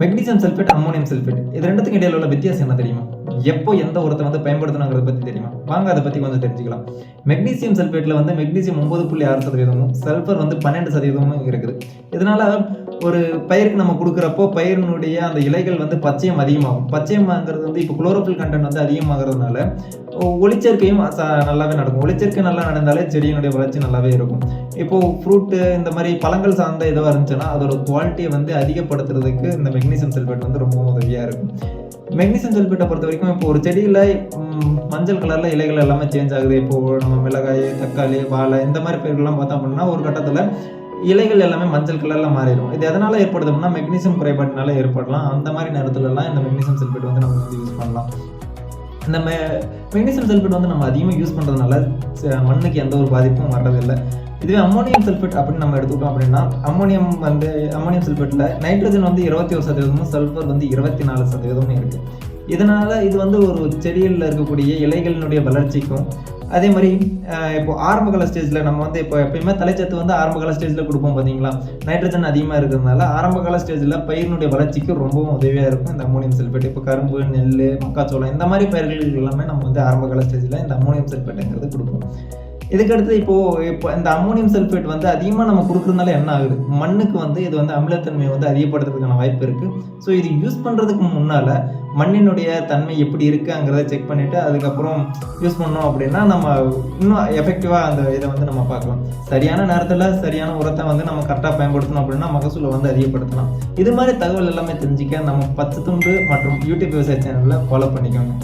Magnesium sulphate, ammonium sulphate இது ரெண்டுத்துக்கும் இடையில உள்ள வித்தியாசம் என்ன தெரியுமா? எப்போ எந்த உரத்தை வந்து பயன்படுத்தணுங்கிறத பத்தி தெரியுமா? வாங்க அதை பத்தி கொஞ்சம் தெரிஞ்சுக்கலாம். மெக்னீசியம் சல்ஃபேட்ல வந்து மெக்னீசியம் 9.6%, சல்ஃபர் வந்து 12% இருக்குது. இதனால ஒரு பயிருக்கு நம்ம கொடுக்குறப்போ பயிரினுடைய அந்த இலைகள் வந்து பச்சையம் அதிகமாகும். பச்சையம்ங்கிறது வந்து இப்போ குளோரோஃபில் கண்டென்ட் வந்து அதிகமாகிறதுனால ஒளிச்சேர்க்கையும் நல்லாவே நடக்கும். ஒளிச்சேர்க்கை நல்லா நடந்தாலே செடியினுடைய வளர்ச்சி நல்லாவே இருக்கும். இப்போ ஃப்ரூட்டு இந்த மாதிரி பழங்கள் சார்ந்த எதுவாக இருந்துச்சுன்னா அதோட குவாலிட்டியை வந்து அதிகப்படுத்துறதுக்கு இந்த மெக்னீசியம் சல்ஃபேட் வந்து ரொம்ப உதவியாக இருக்கும். மெக்னீசியம் சல்ஃபேட்டை பொறுத்த வரைக்கும் இப்போ ஒரு செடியில் மஞ்சள் கலரில் இலைகள் எல்லாமே சேஞ்ச் ஆகுது. இப்போது நம்ம மிளகாய், தக்காளி, வாழை இந்த மாதிரி பயிர்கள்லாம் பார்த்தோம் அப்படின்னா ஒரு கட்டத்தில் இலைகள் எல்லாமே மஞ்சள் கலரில் மாறிடும். இது எதனால் ஏற்படுதுன்னா மெக்னீசியம் குறைபாட்டினால ஏற்படலாம். அந்த மாதிரி நேரத்துலலாம் இந்த மெக்னீசியம் சல்ஃபேட் வந்து நம்ம வந்து யூஸ் பண்ணலாம். இந்த மெக்னீசியம் சல்ஃபேட் வந்து நம்ம அதிகமாக யூஸ் பண்ணுறதுனால மண்ணுக்கு எந்த ஒரு பாதிப்பும் வர்றதில்லை. இதுவே அம்மோனியம் சல்ஃபேட் அப்படின்னு நம்ம எடுத்துக்கிட்டோம் அப்படின்னா அம்மோனியம் சல்ஃபேட்டில் நைட்ரஜன் வந்து 21%, சல்ஃபர் வந்து 24% இருக்குது. இதனால் இது வந்து ஒரு செடியில் இருக்கக்கூடிய இலைகளினுடைய வளர்ச்சிக்கும் அதே மாதிரி இப்போ ஆரம்பகால ஸ்டேஜில் நம்ம வந்து இப்போ எப்பயுமே தலைச்சத்து வந்து ஆரம்பகால ஸ்டேஜில் கொடுப்போம் பார்த்தீங்களா? நைட்ரஜன் அதிகமாக இருக்கிறதுனால ஆரம்பகால ஸ்டேஜில் பயிரினுடைய வளர்ச்சிக்கு ரொம்பவும் உதவியாக இருக்கும் இந்த அம்மோனியம் சல்ஃபேட். இப்போ கரும்பு, நெல், மக்காச்சோளம் இந்த மாதிரி பயிர்களுக்கு எல்லாமே நம்ம வந்து ஆரம்பகால ஸ்டேஜில் இந்த அம்மோனியம் சல்ஃபேட்டுங்கிறது கொடுப்போம். இதுக்கடுத்து இப்போ இந்த அம்மோனியம் சல்ஃபேட் வந்து அதிகமாக நம்ம கொடுக்குறதுனால என்ன ஆகுது? மண்ணுக்கு வந்து இது வந்து அமிலத்தன்மையை வந்து அதிகப்படுத்துறதுக்கான வாய்ப்பு இருக்குது. ஸோ இது யூஸ் பண்ணுறதுக்கு முன்னால் மண்ணினுடைய தன்மை எப்படி இருக்குங்கிறத செக் பண்ணிவிட்டு அதுக்கப்புறம் யூஸ் பண்ணோம் அப்படின்னா நம்ம இன்னும் எஃபெக்டிவாக அந்த இதை வந்து நம்ம பார்க்கலாம். சரியான நேரத்தில் சரியான உரத்தை வந்து நம்ம கரெக்டாக பயன்படுத்தணும் அப்படின்னா மகசூலை வந்து அதிகப்படுத்தலாம். இது மாதிரி தகவல் எல்லாமே தெரிஞ்சிக்க நம்ம 10 துண்டு மற்றும் யூடியூப் விவசாய சேனலில் ஃபாலோ பண்ணிக்கோங்க.